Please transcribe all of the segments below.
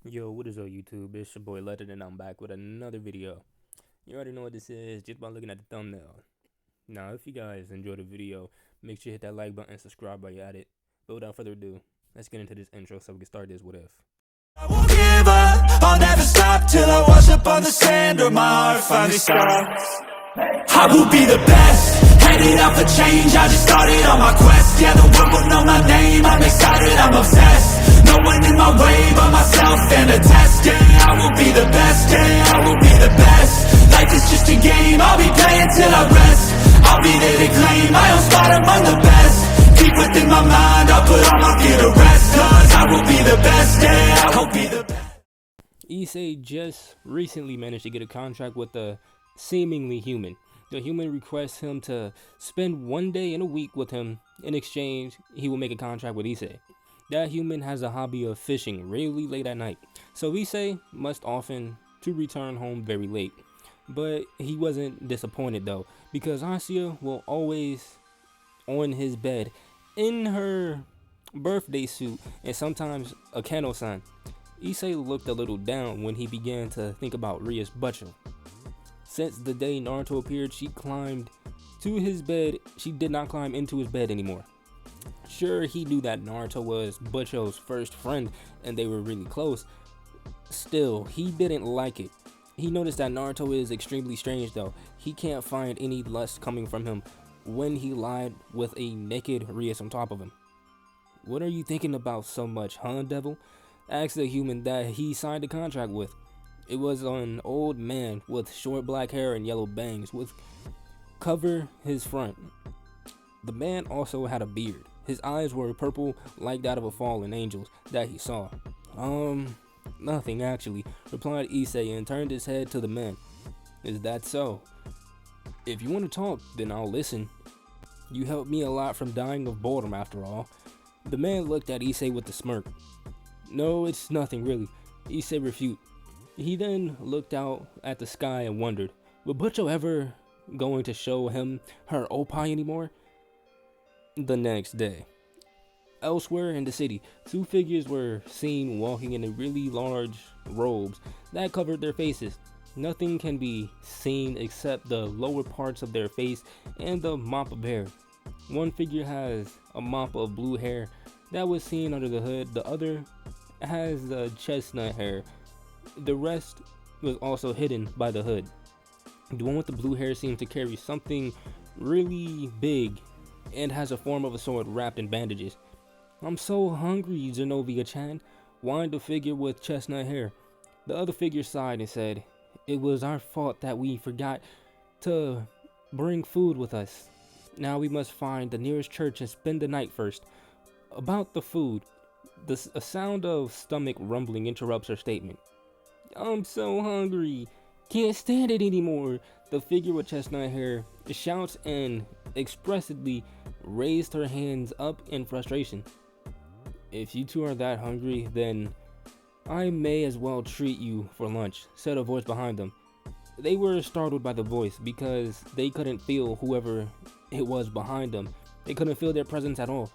Yo, what is up YouTube? It's your boy Legend and I'm back with another video. You already know what this is just by looking at the thumbnail. Now, if you guys enjoyed the video, make sure you hit that like button and subscribe while you're at it. But without further ado, let's get into this intro so we can start this What If. I won't give up, I'll never stop till I wash up on the sand or my heart finally stops. I will be the best, headed out for change, I just started on my quest. Yeah, the world will know my name, I'm excited, I'm obsessed. No one in my way but myself and a test. Yeah, I will be the best, yeah, I will be the best. Life is just a game, I'll be playing till I rest. I'll be there to claim my own spot among the best. Deep within my mind, I'll put all my fear to rest. Cause I will be the best, yeah, I will be the best. Issei just recently managed to get a contract with a seemingly human. The human requests him to spend one day in a week with him. In exchange, he will make a contract with Issei. That human has a hobby of fishing really late at night, so Issei must often to return home very late. But he wasn't disappointed though, because Asya will always on his bed in her birthday suit and sometimes a Kano-san. Issei looked a little down when he began to think about Ria's butcher. Since the day Naruto appeared, she climbed to his bed. She did not climb into his bed anymore. Sure, he knew that Naruto was Butcho's first friend and they were really close. Still, he didn't like it. He noticed that Naruto is extremely strange though. He can't find any lust coming from him when he lied with a naked Rias on top of him. What are you thinking about so much, huh, devil? Asked the human that he signed a contract with. It was an old man with short black hair and yellow bangs with cover his front. The man also had a beard. His eyes were purple like that of a fallen angel that he saw. Nothing actually, replied Issei and turned his head to the man. Is that so? If you want to talk, then I'll listen. You helped me a lot from dying of boredom after all. The man looked at Issei with a smirk. No, it's nothing really, Issei refuted. He then looked out at the sky and wondered, would Butcho ever going to show him her opie anymore? The next day. Elsewhere in the city, two figures were seen walking in really large robes that covered their faces. Nothing can be seen except the lower parts of their face and the mop of hair. One figure has a mop of blue hair that was seen under the hood. The other has chestnut hair. The rest was also hidden by the hood. The one with the blue hair seems to carry something really big and has a form of a sword wrapped in bandages. I'm so hungry, Zenobia-chan, whined the figure with chestnut hair. The other figure sighed and said, it was our fault that we forgot to bring food with us. Now we must find the nearest church and spend the night first. About the food, a sound of stomach rumbling interrupts her statement. I'm so hungry. Can't stand it anymore. The figure with chestnut hair shouts and expressively raised her hands up in frustration. If you two are that hungry, then I may as well treat you for lunch, said a voice behind them. They were startled by the voice because they couldn't feel whoever it was behind them. They couldn't feel their presence at all.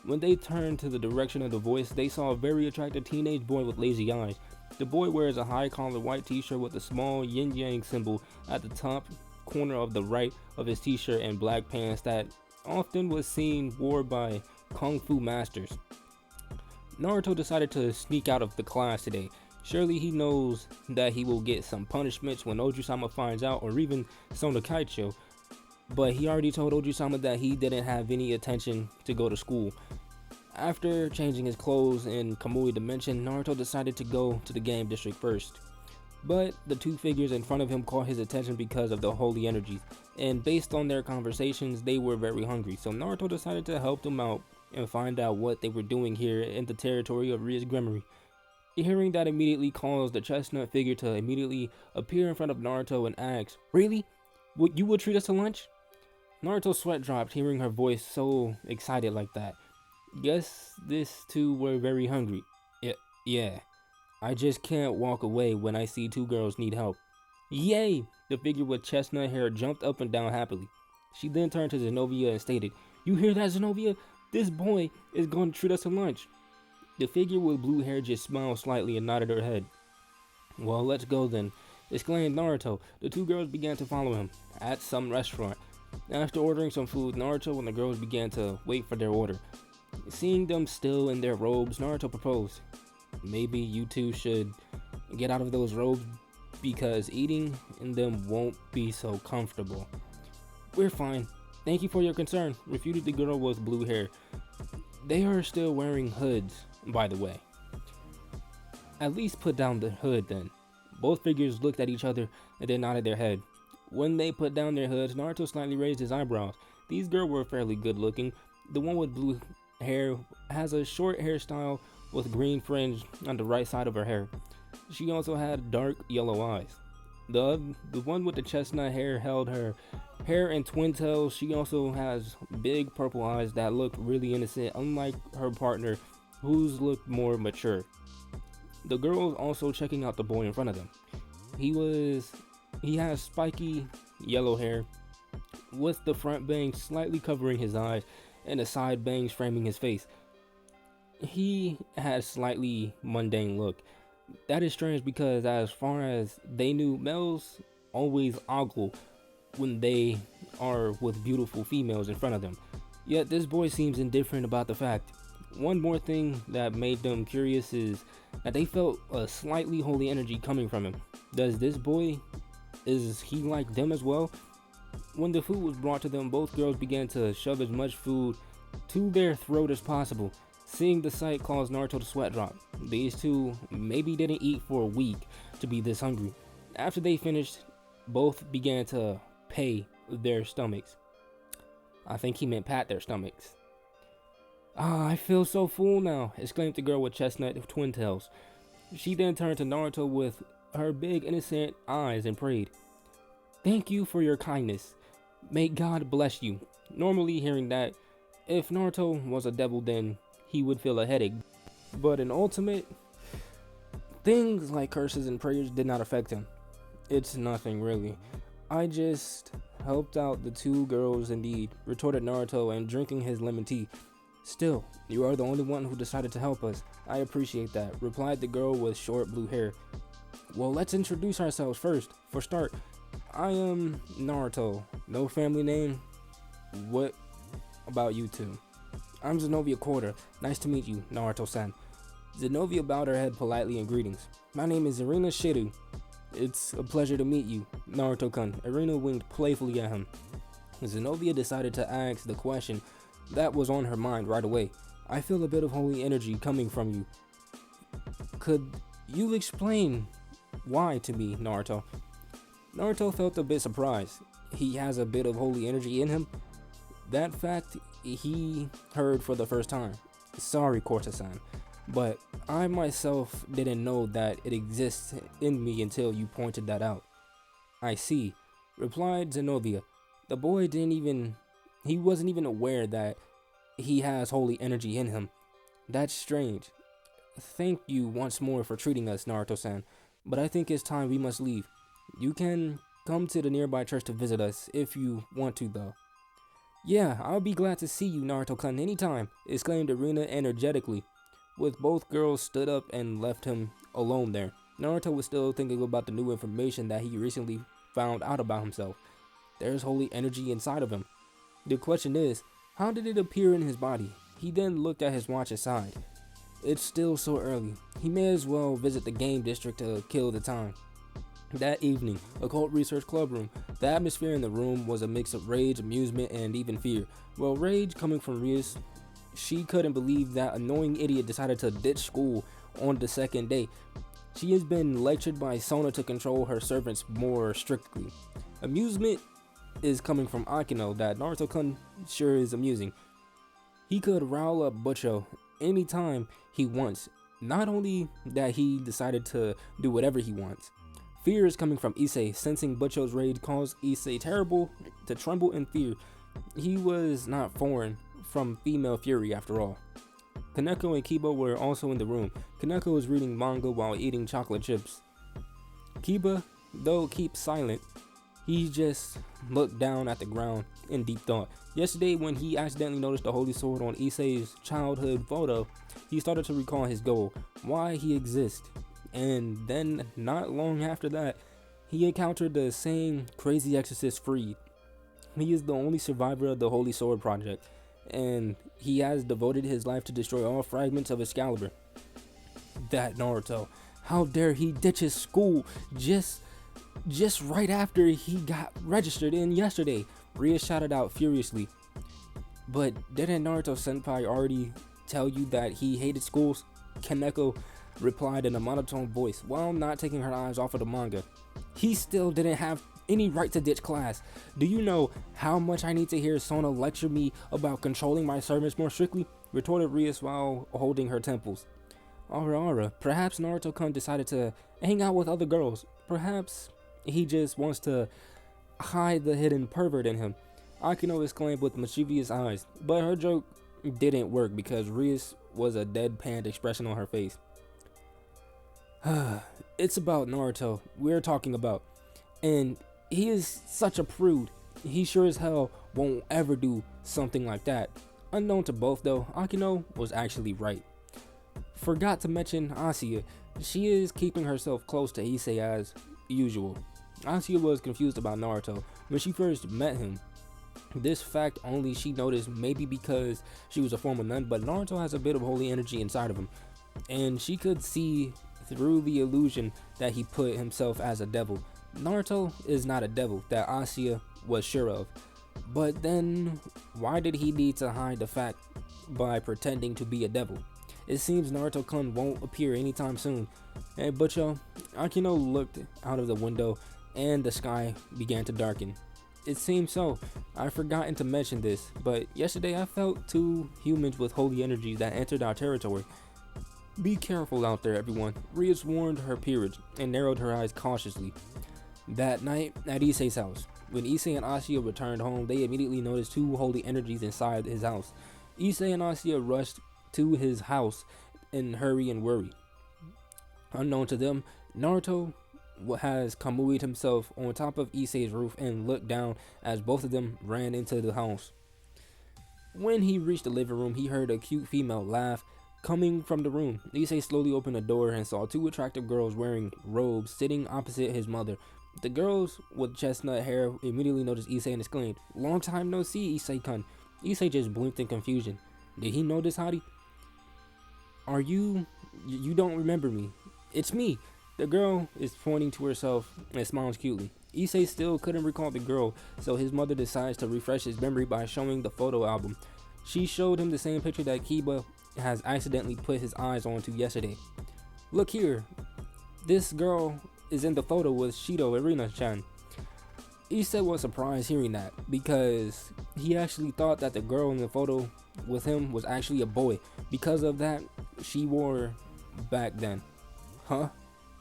When they turned to the direction of the voice, they saw a very attractive teenage boy with lazy eyes. The boy wears a high-collar white t-shirt with a small yin-yang symbol at the top corner of the right of his t-shirt and black pants that often was seen worn by kung fu masters. Naruto decided to sneak out of the class today. Surely he knows that he will get some punishments when Oju-sama finds out, or even Sona Kaicho. But he already told Oju-sama that he didn't have any attention to go to school. After changing his clothes in Kamui Dimension, Naruto decided to go to the game district first. But the two figures in front of him caught his attention because of the holy energies, and based on their conversations, they were very hungry, so Naruto decided to help them out and find out what they were doing here in the territory of Ria's Gremory. Hearing that immediately caused the chestnut figure to immediately appear in front of Naruto and ask, really? You would treat us to lunch? Naruto's sweat dropped hearing her voice so excited like that. Guess this two were very hungry. Yeah. I just can't walk away when I see two girls need help. Yay! The figure with chestnut hair jumped up and down happily. She then turned to Zenobia and stated, you hear that, Zenobia? This boy is going to treat us to lunch. The figure with blue hair just smiled slightly and nodded her head. Well, let's go then, exclaimed Naruto. The two girls began to follow him at some restaurant. After ordering some food, Naruto and the girls began to wait for their order. Seeing them still in their robes, Naruto proposed. Maybe you two should get out of those robes because eating in them won't be so comfortable. We're fine. Thank you for your concern, refuted the girl with blue hair. They are still wearing hoods, by the way. At least put down the hood then. Both figures looked at each other and then nodded their head. When they put down their hoods, Naruto slightly raised his eyebrows. These girls were fairly good looking. The one with blue hair has a short hairstyle with green fringe on the right side of her hair. She also had dark yellow eyes. The one with the chestnut hair held her hair in twin tails. She also has big purple eyes that look really innocent, unlike her partner, whose looked more mature. The girl was also checking out the boy in front of them. He has spiky yellow hair, with the front bangs slightly covering his eyes and the side bangs framing his face. He had a slightly mundane look. That is strange because as far as they knew, males always ogle when they are with beautiful females in front of them. Yet this boy seems indifferent about the fact. One more thing that made them curious is that they felt a slightly holy energy coming from him. Does this boy, is he like them as well? When the food was brought to them, both girls began to shove as much food to their throat as possible. Seeing the sight caused Naruto to sweat drop. These two maybe didn't eat for a week to be this hungry. After they finished, both began to pay their stomachs. I think he meant pat their stomachs. Ah, I feel so full now, exclaimed the girl with chestnut twin tails. She then turned to Naruto with her big innocent eyes and prayed, "Thank you for your kindness. May God bless you." Normally hearing that, if Naruto was a devil then he would feel a headache. But in Ultimate, things like curses and prayers did not affect him. It's nothing really. I just helped out the two girls indeed, retorted Naruto and drinking his lemon tea. Still, you are the only one who decided to help us. I appreciate that, replied the girl with short blue hair. Well, let's introduce ourselves first. For start, I am Naruto. No family name? What about you two? I'm Zenobia Quarter. Nice to meet you, Naruto-san. Zenobia bowed her head politely in greetings. My name is Irina Shiru. It's a pleasure to meet you, Naruto-kun. Irina winked playfully at him. Zenobia decided to ask the question that was on her mind right away. I feel a bit of holy energy coming from you. Could you explain why to me, Naruto? Naruto felt a bit surprised. He has a bit of holy energy in him. That fact he heard for the first time. Sorry, Korta-san, but I myself didn't know that it exists in me until you pointed that out. I see, replied Zenobia. The boy he wasn't even aware that he has holy energy in him. That's strange. Thank you once more for treating us, Naruto-san, but I think it's time we must leave. You can come to the nearby church to visit us if you want to, though. Yeah, I'll be glad to see you, Naruto-kun, anytime, exclaimed Irina energetically. With both girls stood up and left him alone there. Naruto was still thinking about the new information that he recently found out about himself. There's holy energy inside of him. The question is, how did it appear in his body? He then looked at his watch aside. It's still so early. He may as well visit the game district to kill the time. That evening, Occult Research Club room. The atmosphere in the room was a mix of rage, amusement, and even fear. Well, rage coming from Rias. She couldn't believe that annoying idiot decided to ditch school on the second day. She has been lectured by Sona to control her servants more strictly. Amusement is coming from Akino that Naruto-kun sure is amusing. He could rile up Butcho anytime he wants. Not only that, he decided to do whatever he wants. Fear is coming from Issei. Sensing Butcho's rage caused Issei to tremble in fear. He was not foreign from female fury after all. Kaneko and Kiba were also in the room. Kaneko was reading manga while eating chocolate chips. Kiba, though, keeps silent. He just looked down at the ground in deep thought. Yesterday, when he accidentally noticed the holy sword on Issei's childhood photo, he started to recall his goal, why he exists. And then, not long after that, he encountered the same crazy exorcist Freed. He is the only survivor of the Holy Sword Project, and he has devoted his life to destroy all fragments of Excalibur. That Naruto, how dare he ditch his school just right after he got registered in yesterday, Ria shouted out furiously. But didn't Naruto Senpai already tell you that he hated schools? Kaneko replied in a monotone voice while not taking her eyes off of the manga. He still didn't have any right to ditch class. Do you know how much I need to hear Sona lecture me about controlling my servants more strictly? Retorted Rias while holding her temples. Ara, perhaps Naruto-kun decided to hang out with other girls. Perhaps he just wants to hide the hidden pervert in him, Akino exclaimed with mischievous eyes, but her joke didn't work because Rias was a deadpan expression on her face. It's about Naruto we're talking about, and he is such a prude. He sure as hell won't ever do something like that. Unknown to both though, Akino was actually right. Forgot to mention Asuya. She is keeping herself close to Issei as usual. Asuya was confused about Naruto when she first met him. This fact only she noticed maybe because she was a former nun, but Naruto has a bit of holy energy inside of him, and she could see through the illusion that he put himself as a devil. Naruto is not a devil that Asuya was sure of, but then why did he need to hide the fact by pretending to be a devil? It seems Naruto-kun won't appear anytime soon. But Akino looked out of the window and the sky began to darken. It seems so. I've forgotten to mention this, but yesterday I felt two humans with holy energies that entered our territory. Be careful out there, everyone. Rias warned her peerage and narrowed her eyes cautiously. That night at Issei's house, when Issei and Asuya returned home, they immediately noticed two holy energies inside his house. Issei and Asuya rushed to his house in hurry and worry. Unknown to them, Naruto has Kamui'd himself on top of Issei's roof and looked down as both of them ran into the house. When he reached the living room, he heard a cute female laugh coming from the room. Issei slowly opened the door and saw two attractive girls wearing robes sitting opposite his mother. The girls with chestnut hair immediately noticed Issei and exclaimed, "Long time no see, Issei-kun." Issei just blinked in confusion. Did he know this hottie? Are you don't remember me? It's me. The girl is pointing to herself and smiles cutely. Issei still couldn't recall the girl, so his mother decides to refresh his memory by showing the photo album. She showed him the same picture that Kiba has accidentally put his eyes onto yesterday. Look here. This girl is in the photo with Shido Irina-chan. Issei was surprised hearing that because he actually thought that the girl in the photo with him was actually a boy because of that she wore back then. Huh?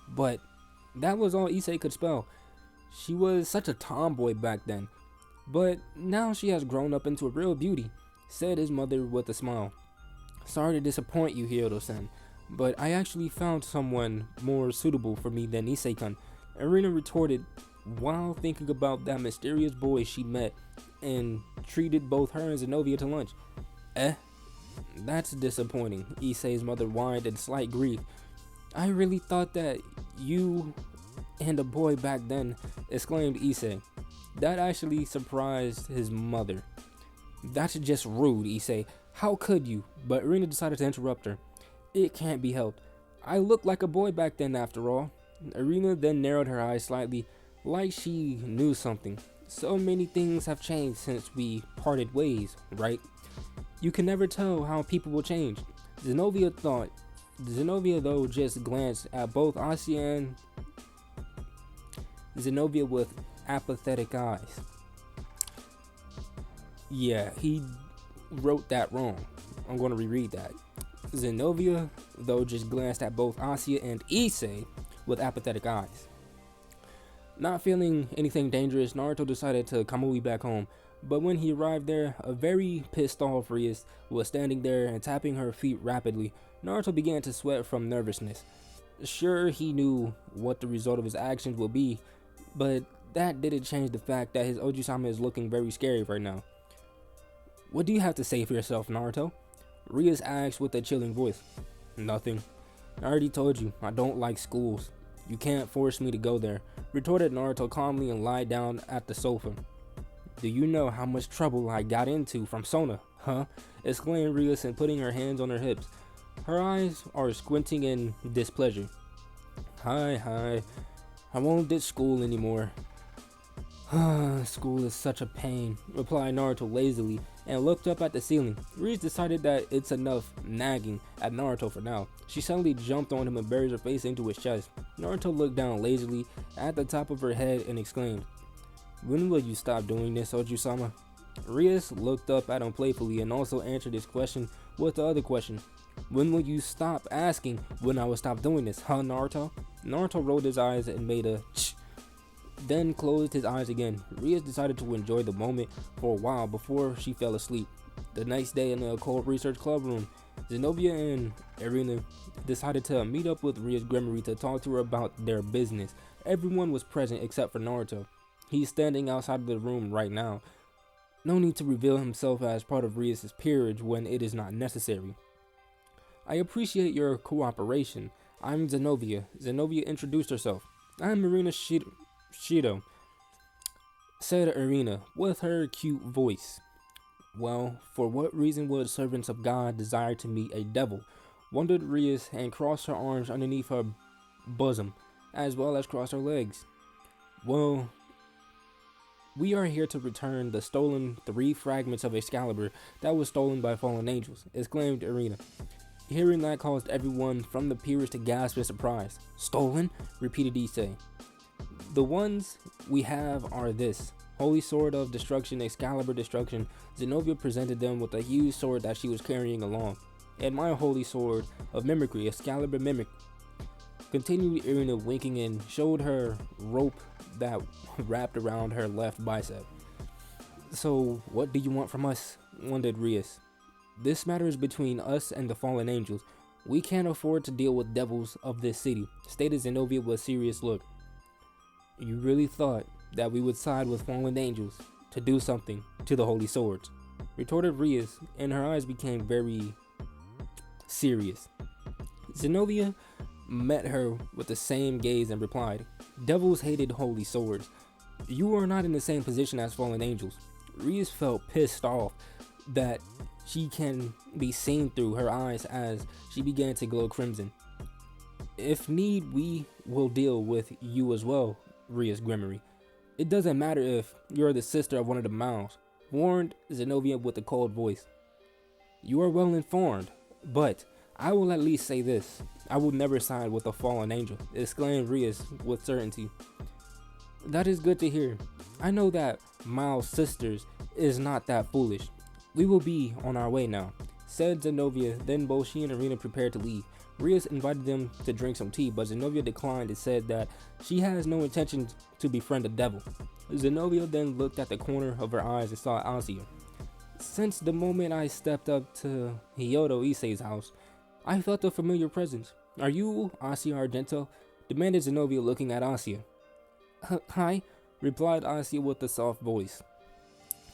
But that was all Issei could spell. She was such a tomboy back then, but now she has grown up into a real beauty, said his mother with a smile. Sorry to disappoint you, Hyodo-san, but I actually found someone more suitable for me than Issei-kun, Irina retorted while thinking about that mysterious boy she met and treated both her and Zenobia to lunch. That's disappointing, Issei's mother whined in slight grief. I really thought that you and a boy back then, exclaimed Issei. That actually surprised his mother. That's just rude, Issei. How could you? But Irina decided to interrupt her. It can't be helped. I looked like a boy back then after all. Irina then narrowed her eyes slightly, like she knew something. So many things have changed since we parted ways, right? You can never tell how people will change. Zenobia though just glanced at both Asuya and Zenobia with apathetic eyes. Yeah, he wrote that wrong. I'm going to reread that. Zenobia though just glanced at both Asuya and Issei with apathetic eyes. Not feeling anything dangerous, Naruto decided to Kamui back home. But when he arrived there, a very pissed off Rias was standing there and tapping her feet rapidly. Naruto began to sweat from nervousness. Sure, he knew what the result of his actions would be, but that didn't change the fact that his Ojusama is looking very scary right now. What do you have to say for yourself, Naruto? Rias asked with a chilling voice. Nothing. I already told you, I don't like schools. You can't force me to go there, retorted Naruto calmly and lied down at the sofa. Do you know how much trouble I got into from Sona, huh? Exclaimed Rias and putting her hands on her hips. Her eyes are squinting in displeasure. Hi. I won't ditch school anymore. School is such a pain, replied Naruto lazily and looked up at the ceiling. Rias decided that it's enough nagging at Naruto for now. She suddenly jumped on him and buried her face into his chest. Naruto looked down lazily at the top of her head and exclaimed, when will you stop doing this, Ojusama? Rias looked up at him playfully and also answered his question with the other question. When will you stop asking when I will stop doing this, huh, Naruto? Naruto rolled his eyes and made a ch, then closed his eyes again. Rias decided to enjoy the moment for a while before she fell asleep. The next day in the occult research club room, Zenobia and Irina decided to meet up with Rias Gremory to talk to her about their business. Everyone was present except for Naruto. He's standing outside of the room right now. No need to reveal himself as part of Rias' peerage when it is not necessary. I appreciate your cooperation. I'm Zenobia. Zenobia introduced herself. I'm Irina Shido, said Irina with her cute voice. Well, for what reason would servants of God desire to meet a devil? Wondered Rias and crossed her arms underneath her bosom, as well as crossed her legs. Well, we are here to return the stolen 3 fragments of Excalibur that was stolen by fallen angels, exclaimed Irina. Hearing that caused everyone from the peers to gasp in surprise. Stolen? Repeated Issei. The ones we have are this. Holy Sword of Destruction, Excalibur Destruction. Zenobia presented them with a huge sword that she was carrying along. And my Holy Sword of Mimicry, Excalibur Mimic. Continued Irina, winking, and showed her rope that wrapped around her left bicep. So, what do you want from us? Wondered Rias. This matter is between us and the fallen angels. We can't afford to deal with devils of this city, stated Zenobia with a serious look. You really thought that we would side with fallen angels to do something to the holy swords? Retorted Rias, and her eyes became very serious. Zenobia met her with the same gaze and replied, devils hated holy swords. You are not in the same position as fallen angels. Rias felt pissed off that she can be seen through her eyes as she began to glow crimson. If need, we will deal with you as well, Rias Gremory. It doesn't matter if you're the sister of one of the Mouths, warned Zenobia with a cold voice. You are well informed, but I will at least say this. I will never side with a fallen angel, exclaimed Rias with certainty. That is good to hear. I know that Miles' sisters is not that foolish. We will be on our way now, said Zenobia. Then both she and Irina prepared to leave. Rias invited them to drink some tea, but Zenobia declined and said that she has no intention to befriend the devil. Zenobia then looked at the corner of her eyes and saw Asia. Since the moment I stepped up to Hyodo Issei's house, I felt a familiar presence. Are you Asia Argento? Demanded Zenobia, looking at Asia. Hi, replied Asia with a soft voice.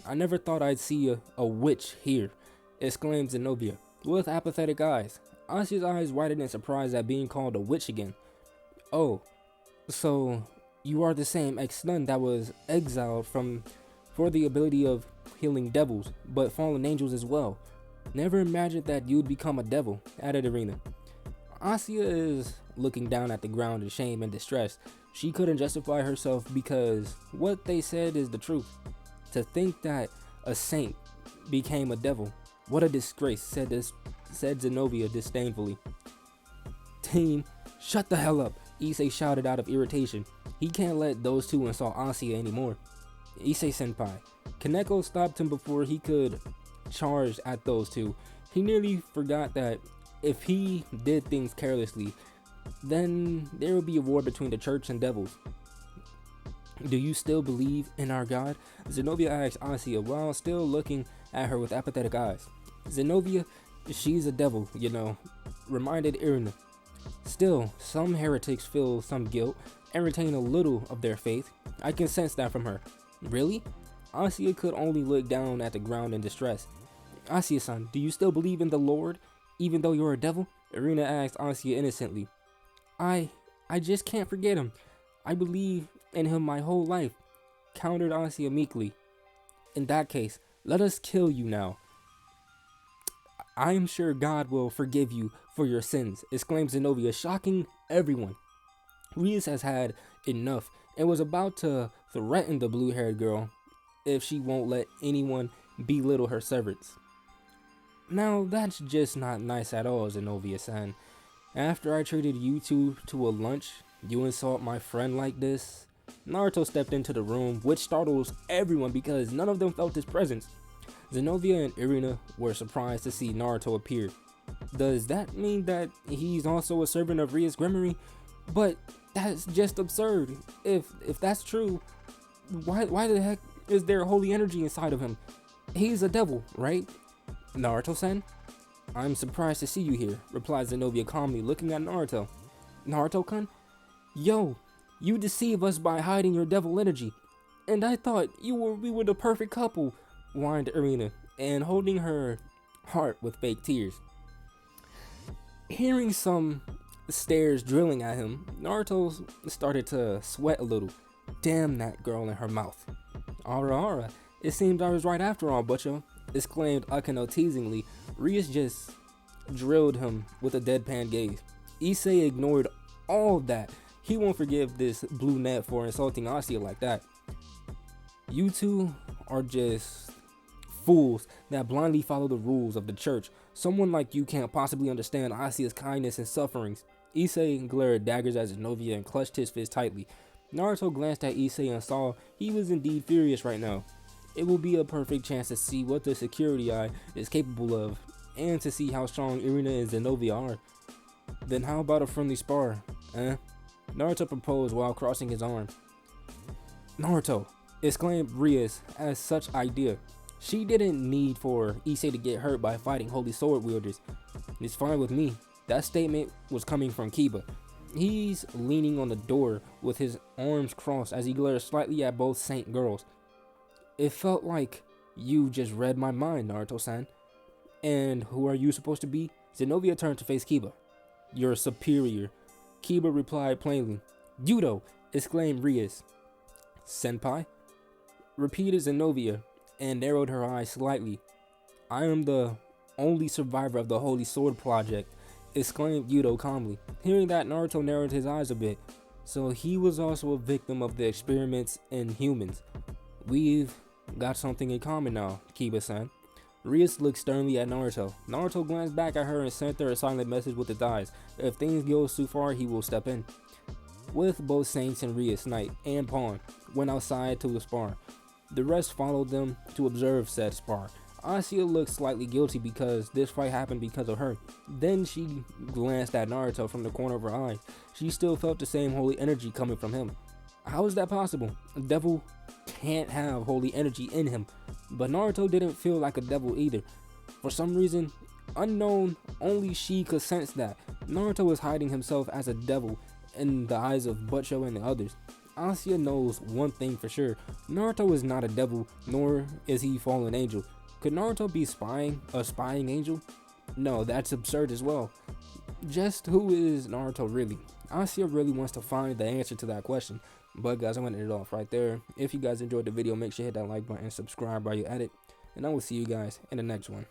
I never thought I'd see a witch here, exclaimed Zenobia, with apathetic eyes. Asia's eyes widened in surprise at being called a witch again. Oh, so you are the same ex-nun that was exiled for the ability of healing devils, but fallen angels as well. Never imagined that you'd become a devil, added Irina. Asia is looking down at the ground in shame and distress. She couldn't justify herself because what they said is the truth. To think that a saint became a devil. What a disgrace, said Zenobia disdainfully. Team, shut the hell up, Issei shouted out of irritation. He can't let those two insult Asia anymore. Issei-senpai. Kaneko stopped him before he could charge at those two. He nearly forgot that if he did things carelessly, then there would be a war between the church and devils. Do you still believe in our God? Zenobia asked Asia while still looking at her with apathetic eyes. Zenobia, she's a devil, you know, reminded Irina. Still, some heretics feel some guilt and retain a little of their faith. I can sense that from her. Really? Asuya could only look down at the ground in distress. Asuya-san, do you still believe in the Lord, even though you're a devil? Irina asked Asuya innocently. I just can't forget him. I believe in him my whole life, countered Asuya meekly. In that case, let us kill you now. I am sure God will forgive you for your sins, exclaimed Zenobia, shocking everyone. Rias has had enough and was about to threaten the blue-haired girl if she won't let anyone belittle her servants. Now that's just not nice at all, Zenobia-san. After I treated you two to a lunch, you insult my friend like this? Naruto stepped into the room, which startles everyone because none of them felt his presence. Zenobia and Irina were surprised to see Naruto appear. Does that mean that he's also a servant of Ria's Grimoire? But that's just absurd. If that's true, why the heck is there holy energy inside of him? He's a devil, right? Naruto-san? I'm surprised to see you here, replied Zenobia calmly, looking at Naruto. Naruto-kun? Yo, you deceive us by hiding your devil energy. And I thought we were the perfect couple, whined Irina, and holding her heart with fake tears. Hearing some stares drilling at him, Naruto started to sweat a little. Damn that girl in her mouth. Ara, it seems I was right after all, butcher, exclaimed Akeno teasingly. Rias just drilled him with a deadpan gaze. Issei ignored all that. He won't forgive this blue net for insulting Asuya like that. You two are just fools that blindly follow the rules of the church. Someone like you can't possibly understand Asuya's kindness and sufferings. Issei glared daggers at Zenobia and clutched his fist tightly. Naruto glanced at Issei and saw he was indeed furious right now. It will be a perfect chance to see what the security eye is capable of, and to see how strong Irina and Zenobia are. Then how about a friendly spar, eh? Naruto proposed while crossing his arms. Naruto, exclaimed Rias at such idea. She didn't need for Issei to get hurt by fighting holy sword wielders. It's fine with me. That statement was coming from Kiba. He's leaning on the door with his arms crossed as he glares slightly at both saint girls. It felt like you just read my mind, Naruto-san. And who are you supposed to be? Zenobia turned to face Kiba. Your superior. Kiba replied plainly. Judo, exclaimed Rias. Senpai? Repeated Zenobia and narrowed her eyes slightly. I am the only survivor of the Holy Sword Project, exclaimed Yudo calmly. Hearing that, Naruto narrowed his eyes a bit. So he was also a victim of the experiments in humans. We've got something in common now, Kiba-san. Rias looked sternly at Naruto. Naruto glanced back at her and sent her a silent message with his eyes. If things go too far, he will step in. With both Saints and Rias, Knight and Pawn went outside to the spar. The rest followed them to observe said spar. Asuya looked slightly guilty because this fight happened because of her. Then she glanced at Naruto from the corner of her eye. She still felt the same holy energy coming from him. How is that possible? A devil can't have holy energy in him. But Naruto didn't feel like a devil either. For some reason, unknown, only she could sense that. Naruto was hiding himself as a devil in the eyes of Butcho and the others. Asuya knows one thing for sure. Naruto is not a devil, nor is he fallen angel. Could Naruto be a spying angel? No, that's absurd as well. Just who is Naruto really? Asuya really wants to find the answer to that question. But guys, I'm going to end it off right there. If you guys enjoyed the video, make sure you hit that like button and subscribe while you're at it. And I will see you guys in the next one.